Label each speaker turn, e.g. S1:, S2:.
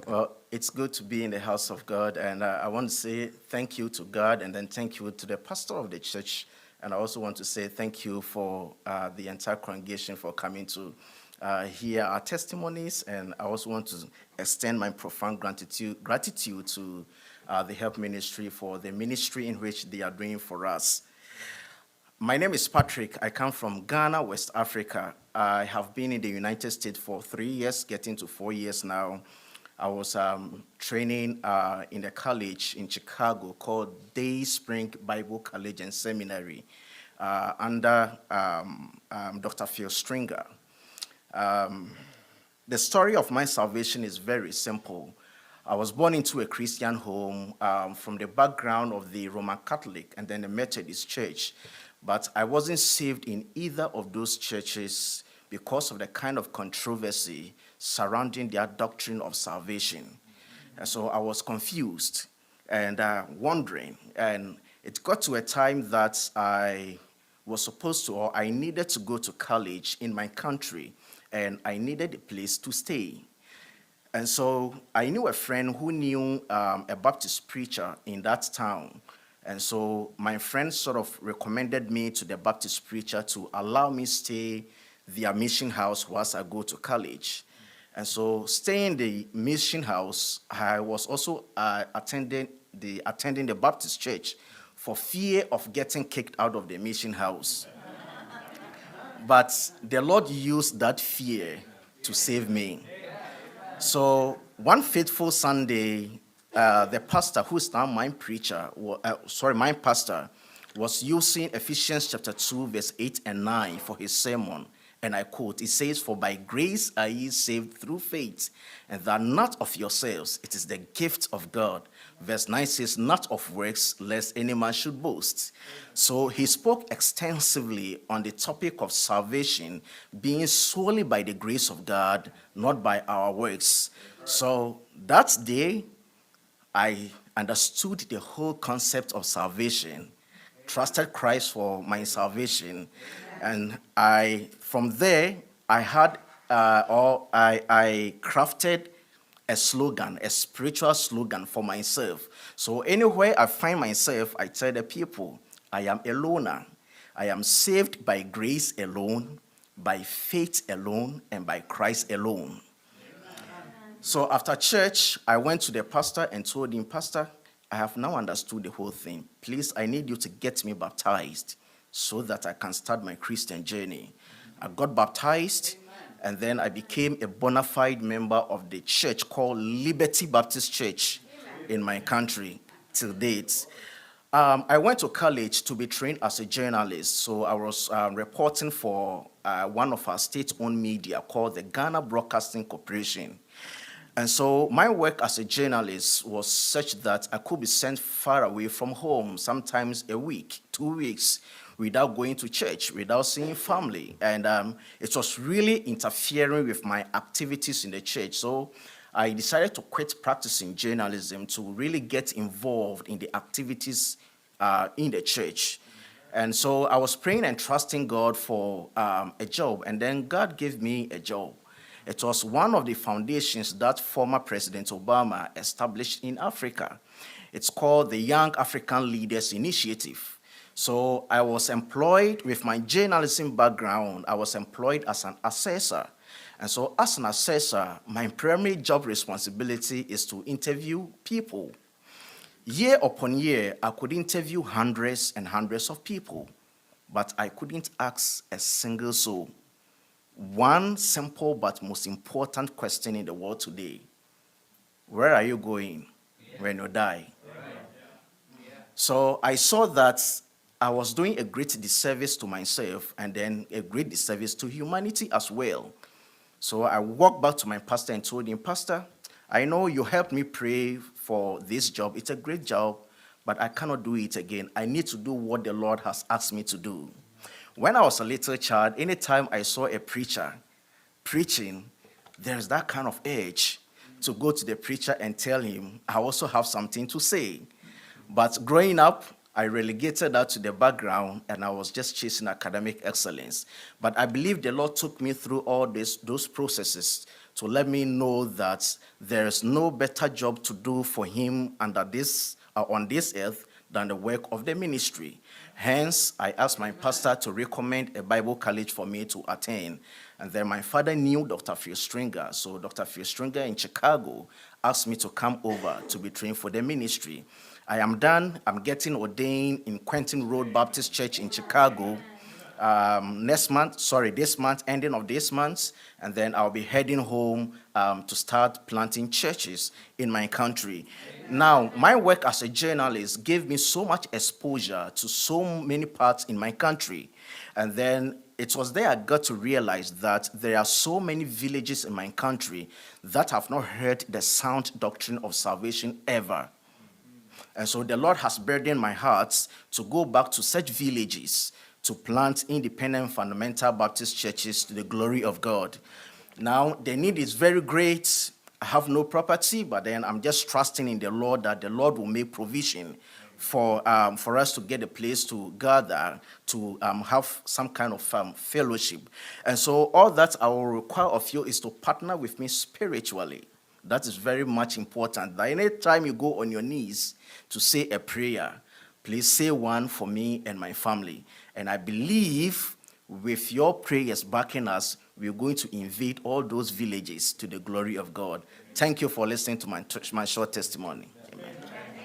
S1: Well, it's good to be in the house of God, and I want to say thank you to God, and then thank you to the pastor of the church, and I also want to say thank you for the entire congregation for coming to hear our testimonies, and I also want to extend my profound gratitude to the Help Ministry for the ministry in which they are doing for us. My name is Patrick. I come from Ghana, West Africa. I have been in the United States for 3 years, getting to 4 years now. I was training in a college in Chicago called Day Spring Bible College and Seminary under Dr. Phil Stringer. The story of my salvation is very simple. I was born into a Christian home from the background of the Roman Catholic and then the Methodist Church, but I wasn't saved in either of those churches because of the kind of controversy surrounding their doctrine of salvation. And so I was confused and wondering, and it got to a time that I was supposed to, or I needed to go to college in my country, and I needed a place to stay. And so I knew a friend who knew a Baptist preacher in that town. And so my friend sort of recommended me to the Baptist preacher to allow me stay their mission house whilst I go to college. And so staying in the mission house, I was also attending the Baptist church for fear of getting kicked out of the mission house. But the Lord used that fear to save me. So one faithful Sunday, the pastor, who's now my pastor, was using Ephesians chapter 2, verse 8 and 9 for his sermon. And I quote, it says, "For by grace are ye saved through faith, and that not of yourselves, it is the gift of God." Verse 9 says, "Not of works, lest any man should boast." So he spoke extensively on the topic of salvation being solely by the grace of God, not by our works. So that day, I understood the whole concept of salvation, trusted Christ for my salvation, and from there, I crafted a slogan, a spiritual slogan for myself. So anywhere I find myself, I tell the people, I am a loner. I am saved by grace alone, by faith alone, and by Christ alone. So after church, I went to the pastor and told him, "Pastor, I have now understood the whole thing. Please, I need you to get me baptized so that I can start my Christian journey." I got baptized, and then I became a bona fide member of the church called Liberty Baptist Church in my country till date. I went to college to be trained as a journalist, so I was reporting for one of our state-owned media called the Ghana Broadcasting Corporation. And so my work as a journalist was such that I could be sent far away from home, sometimes a week, 2 weeks, without going to church, without seeing family. And it was really interfering with my activities in the church. So I decided to quit practicing journalism to really get involved in the activities in the church. And so I was praying and trusting God for a job, and then God gave me a job. It was one of the foundations that former President Obama established in Africa. It's called the Young African Leaders Initiative. So I was employed with my journalism background. I was employed as an assessor. And so as an assessor, my primary job responsibility is to interview people. Year upon year, I could interview hundreds and hundreds of people, but I couldn't ask a single soul one simple but most important question in the world today: where are you going when you die? So I saw that I was doing a great disservice to myself and then a great disservice to humanity as well. So I walked back to my pastor and told him, "Pastor, I know you helped me pray for this job. It's a great job, but I cannot do it again. I need to do what the Lord has asked me to do." When I was a little child, anytime I saw a preacher preaching, there's that kind of urge to go to the preacher and tell him, I also have something to say. But growing up, I relegated that to the background, and I was just chasing academic excellence. But I believe the Lord took me through all those processes to let me know that there is no better job to do for him under this on this earth than the work of the ministry. Hence, I asked my pastor to recommend a Bible college for me to attend. And then my father knew Dr. Phil Stringer. So Dr. Phil Stringer in Chicago asked me to come over to be trained for the ministry. I am done. I'm getting ordained in Quentin Road Baptist Church in Chicago this month, ending of this month, and then I'll be heading home to start planting churches in my country. Now, my work as a journalist gave me so much exposure to so many parts in my country, and then it was there I got to realize that there are so many villages in my country that have not heard the sound doctrine of salvation ever. And so the Lord has burdened my heart to go back to such villages to plant independent fundamental Baptist churches to the glory of God. Now, the need is very great. I have no property, but then I'm just trusting in the Lord that the Lord will make provision for us to get a place to gather, to have some kind of fellowship. And so all that I will require of you is to partner with me spiritually. That is very much important. That any time you go on your knees to say a prayer, please say one for me and my family. And I believe with your prayers backing us, we're going to invade all those villages to the glory of God. Thank you for listening to my short testimony.